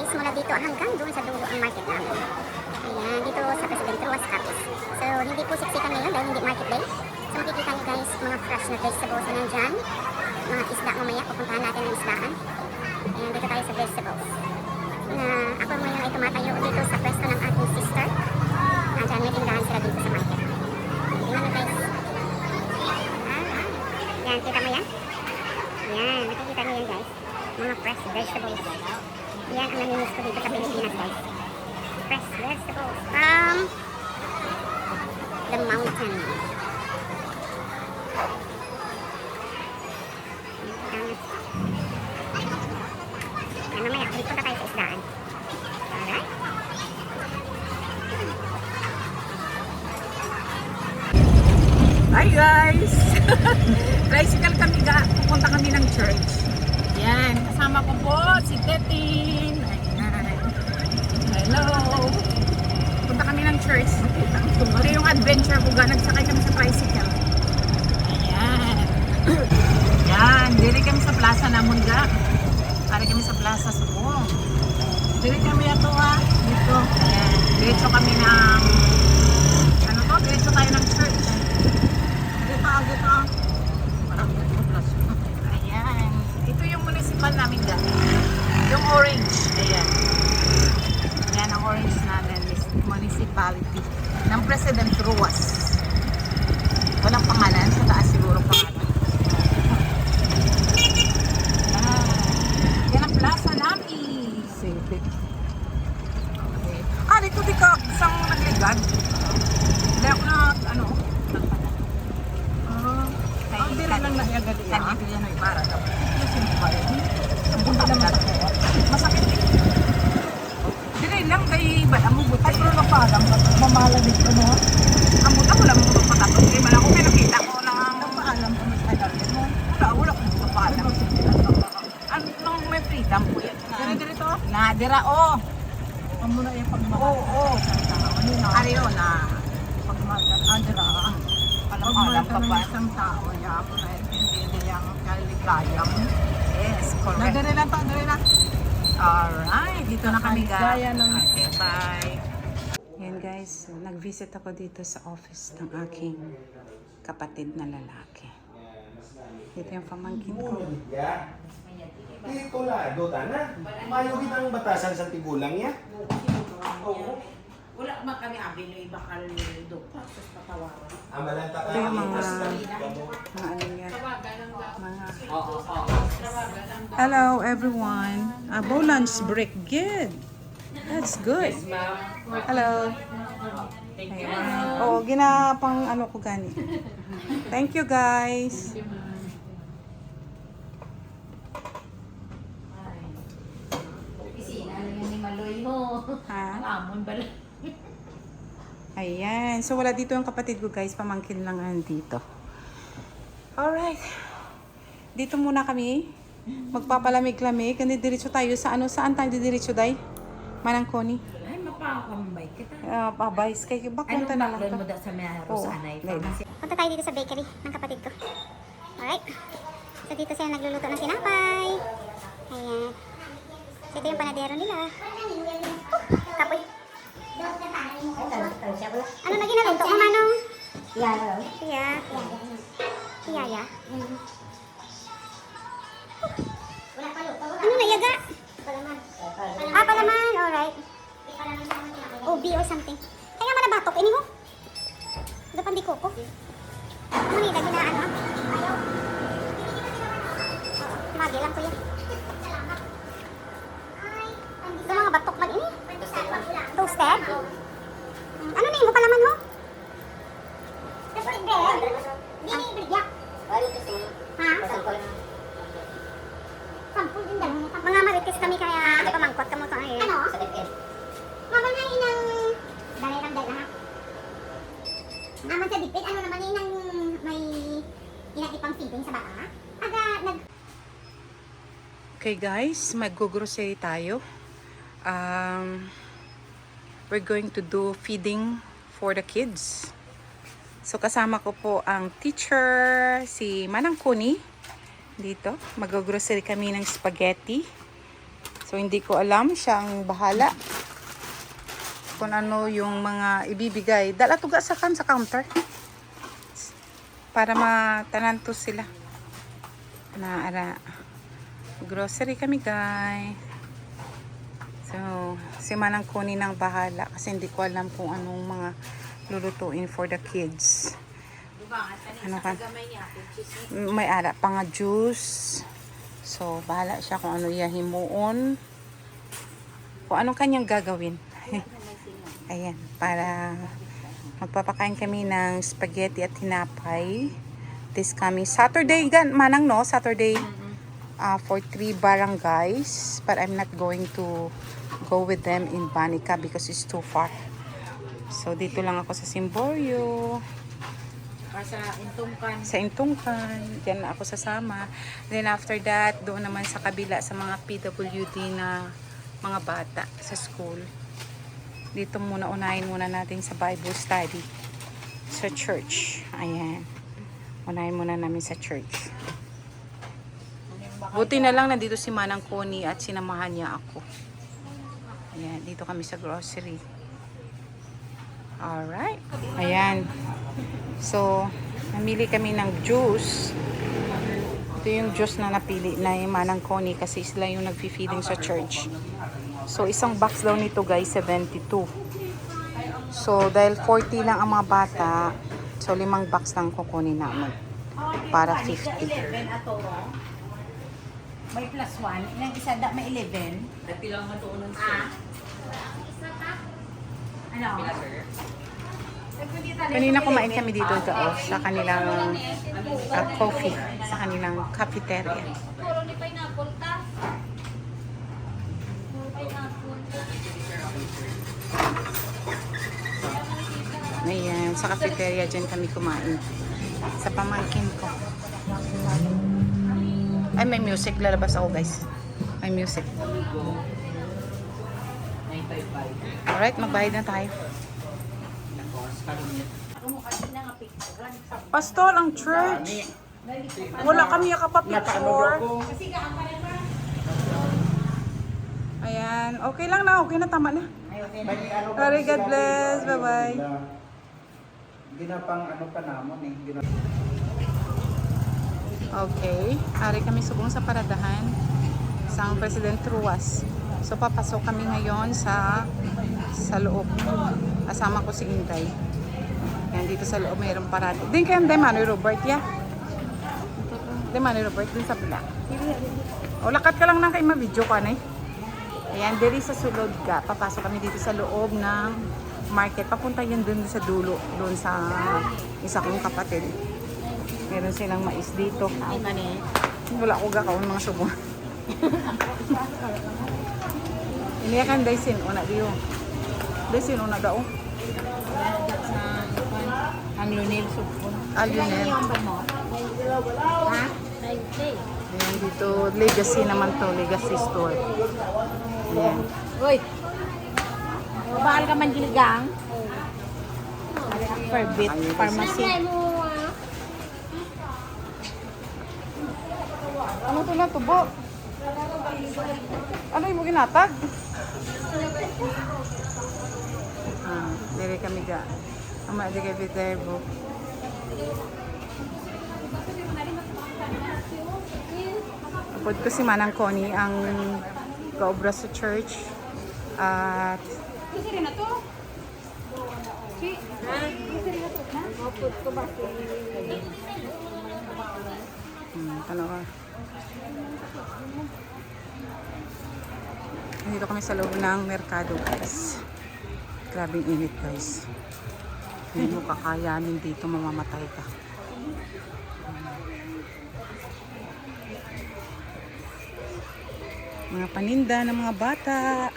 guys, mula dito hanggang doon sa dulo ang market namin. Ayan, dito sa President Ruas Capiz. So, hindi po siksikan ngayon dahil hindi market day. So, makikita nyo guys, mga fresh na vegetables na nandyan. Mga isda mamaya, pupuntahan natin ng isdaan. Ayan, dito tayo sa vegetables. Na ako ngayon ay tumatayo dito sa pwesto ng ating sister. Andyan, may tindahan sila dito sa market. Tingnan nyo guys. Yan, kita mo yan? Yan, nakikita nyo yan guys. Mga fresh vegetables. Yan ang naminis ko dito sa Pilipinas guys. Fresh vegetables from the mountain. Yan, mamaya, dito na tayo sa isdaan. Alright? Hi guys! Tricycle kami pupunta kami ng church. Yan, kasama ko po si Tetin. Ayan. Hello! Punta kami ng church. Ito yung adventure ko, nagsakay kami sa tricycle. Ayan. Yan, diri kami sa plaza namon ga. Pare kami sa plaza Subong. Diri kami ato dito. Ayan, diretso kami ng diretso tayo ng church. Ayan. Ito yung municipal namin dati. Yung orange. Ayan. Ayan ang orange namin. Municipality ng President Ruas. Walang pangalan. Sa taas siguro pangalan. Ayan ang plaza namin. Sige. Okay. Dito di ka isang nagligad. Hindi ako na hindi rin lang nag-agad yan. Hindi yan ay para daw. Ang bunda naman ako. Masakit eh. Hindi rin lang kay bala mo buti. Ay, pero napalang. Mamalamig ko mo. Ang buta ko lang mo magpatapos. Hindi man ako may nakita ko lang. Napaalam ko mas nagagawin mo. Wala ko napaalam. Anong may freedom po yan? Dire to? Dira o. Ang muna yung pagmahal. Oo. Ariyo na. Pagmahal. Dira. Alam ka ba isang tao niya ako na hindi niyang kaligayang. Yes, correct. Dali lang. Alright, dito na kami guys. Okay, bye. Yan guys, nag-visit ako dito sa office ng aking kapatid na lalaki. Dito yung pamangkin ko. Dito la, do na. Mayo kitang batasan sa tigulang niya. Oo. Wala man kami abi no ibakal do tapos patawaran. Amalanta ka. Ito yung mga ano yan. Hello everyone. Abo lunch break. Good. That's good. Hello. Ayan. Oh, ginapang ano ko gani. Thank you guys. Isina lang yan ni Maloy mo. Ha? Amon bala. Ayan. So, wala dito yung kapatid ko, guys. Pamangkin lang dito. Alright. Dito muna kami. Magpapalamig-lamig. Kandi diretso tayo sa ano. Saan tayo diretso, day? Manang Connie. Ay mapakambay kita. Pabayos kay bakunta na lang Anong mo to. da sa mayaro Oo, sa anay? dahil. Punta tayo dito sa bakery ng kapatid ko. Alright. So, dito sila nagluluto ng tinapay. Ayan. So, ito yung panadero nila. Kapoy. Ano na ginaluto mo, Manong? Iya. Iya. Ano na, yaga? Palaman. Alright. OB or something. Kaya nga manabatok, ini mo? Dapan di koko. Ano nila, ginaan, ha? Lagi lang ko yan. Ito mga batok man ini. Toasted? Ano na yung palaman mo? Bread? Hindi na yung bread. Ha? Sampul din dalawa. Mga marites kami kaya pamangkot ka mo ito. Ano? Mama na inang dalerang dala ha? Naman sa dipit, ano naman inang may inatipang feeding sa bata? Okay guys, mag-grocery tayo. We're going to do feeding for the kids. So kasama ko po ang teacher, si Manang Connie. Dito, mag-grocery kami ng spaghetti. So hindi ko alam, siya ang bahala kung ano yung mga ibibigay. Dala tuga sa counter para matanantos sila. Na ara grocery kami guys. So si Manang kunin ang bahala kasi hindi ko alam kung anong mga lulutuin for the kids. Ano ka? May ara pa nga juice. So bahala siya kung ano yahimuon. Kung anong kanyang gagawin. Ayan, para magpapakain kami ng spaghetti at tinapay this coming Saturday, Manang, no? Saturday for 3 barangays, but I'm not going to go with them in Banica because it's too far. So dito lang ako sa Simborio, Sa Intungkan. sa Intungkan, diyan na ako sasama. Then after that, doon naman sa kabila sa mga PWD na mga bata sa school. Dito muna, unahin muna natin sa Bible study sa church. Ayan. Unahin muna namin sa church. Buti na lang nandito si Manang Connie at sinamahan niya ako. Ayan, dito kami sa grocery. Alright. Ayan. So, namili kami ng juice. Ito yung juice na napili na yung Manang Connie kasi sila yung nag-feeding sa church. So, isang box daw nito guys, 72. So, dahil 40 lang ang mga bata, so 5 box lang kukunin namin. Para 50. 11 ato. May plus 1. Ilang isa da may 11. Pilang ka doon ng sir. Ano? Pila sir? Kanina kumain kami dito sa kanilang coffee, sa kanilang cafeteria. Puro ni pineapple ta. Puro pineapple. Ayan, sa cafeteria dyan kami kumain. Sa pamangkin ko. Ay, may music. Lalabas ako guys. May music. Alright, magbayad na tayo. Pastor, ang church. Wala kami yakapapicture. Ayan. Okay lang na. Okay na. Tama na. Sorry, God bless. Bye-bye. Ginapang ano pa namon eh. Okay. Ari kami subong sa paradahan sa President Ruas. So, papasok kami ngayon sa loob. Kasama ko si Inday. Yan, dito sa loob mayroong parada. Din kayo Manoy Robert, ya? Manoy Robert, din sa pula. O, lakat ka lang nang kayo ma-video ko, anay. Ayan, diri sa sulod ka. Papasok kami dito sa loob ng market. Papunta yun dun sa dulo. Dun sa isa kong kapatid. Meron silang mais dito. Wala ko gakaon mga subo. Iniyakan daisin una diyo. Daisin una daw. Ang lunil supon. Alunel. Ha? Ayan dito, legacy naman to, legacy store. Ayan. Uy. Bakal ka man giligang? Perbit Pharmacy. Ano to na tubo? Ano yung mo ginatag? Dire kami ga. Ama di kay Viterbo. Apod ko si Manang Connie ang kaobra sa church. At ano ka? Dito kami sa loob ng merkado guys. Grabing init guys. Hindi mo kakayanin dito, mamamatay ka. Mga paninda ng mga bata.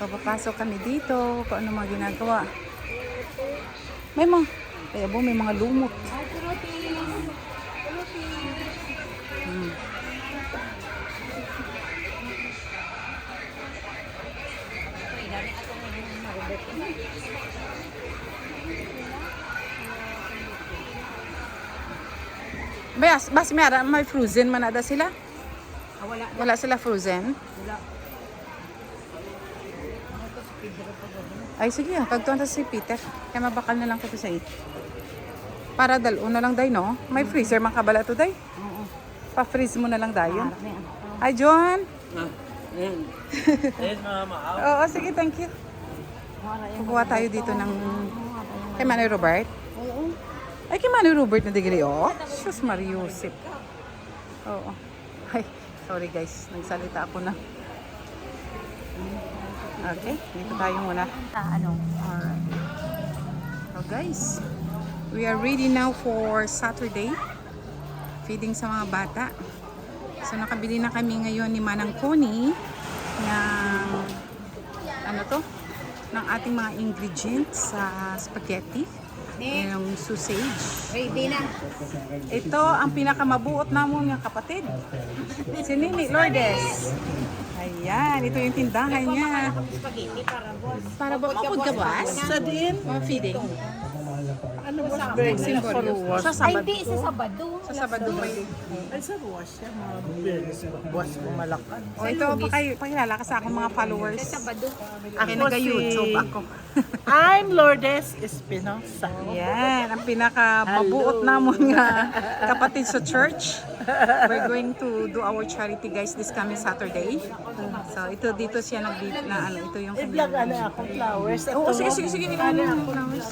So papasok kami dito kung ano mga ginagawa. May mga lumot. Bas may frozen man ada sila. Wala. Wala sila frozen? Wala. Ay, sige. Kagtuan si Peter. Kaya mabakal na lang ko sa iyo. Para dalo na lang day, no? May freezer man kabala to day. Oo. Pa-freeze mo na lang dayon. Harap na yan. Ay, John. Ayan. Ayan, mama. Oo, sige. Thank you. Kukuha tayo dito ng... Kay Manny Robert? Oo. Ay, kay Manny Robert na digri, oh. Sus, Mariusip. Oo. Ay, sorry guys. Nagsalita ako na. Okay, dito tayo muna. Alright. So guys, we are ready now for Saturday. Feeding sa mga bata. So nakabili na kami ngayon ni Manang Connie ng ano to? Ng ating mga ingredients sa spaghetti. Yung sausage. Ready na. Ito ang pinakamabuot namon ng kapatid. Si Nini Lourdes. Ayan, ito yung tindahan niya. Spaghetti para boss. Para ba mapod ka ba? Sa din? Mga feeding. Ano ba sa birthday? Symbol. Sa Ay, Sabado. hindi. Sa Sabado. Sa Sabado may... Ay, sa buwas siya. Mga birthday. Buwas ko malakad. O ito, pakilala ka sa akong mga followers. Sa Sabado. Ako nag-YouTube ako. I'm Lourdes Espinosa. Ayan, ang pinaka-mabuot namon nga kapatid sa church. We're going to do our charity guys this coming Saturday. So ito dito siya nag-beat na ano, ito yung I-vlog ano ako, flowers. Oo, sige. Ano yung flowers?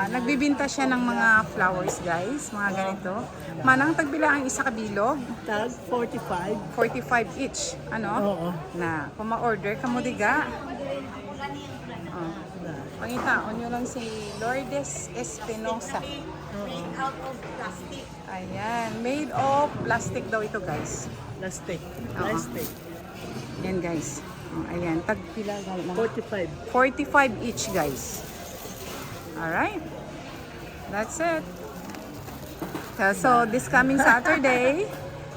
Nagbibinta siya ng mga flowers guys, mga ganito. Manang tagbila ang isa kabilog, Tag 45. 45 each. Ano? Oo. Na, kung ma-order ka mo diga. Oh. Pangitaon nyo lang si Lourdes Espinosa. Made out of plastic. Ayan, made of plastic daw ito guys. Plastic. Oo. Plastic. Ayan guys. Oh, ayan, tagpila. 45. 45 each guys. Alright. That's it. So, this coming Saturday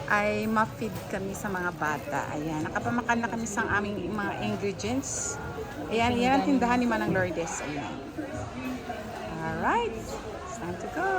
ay ma-feed kami sa mga bata. Ayan, nakapamakan na kami sa aming mga ingredients. Ayan, yan ang tindahan ni Manang Lourdes. Ayan. Alright. It's time to go.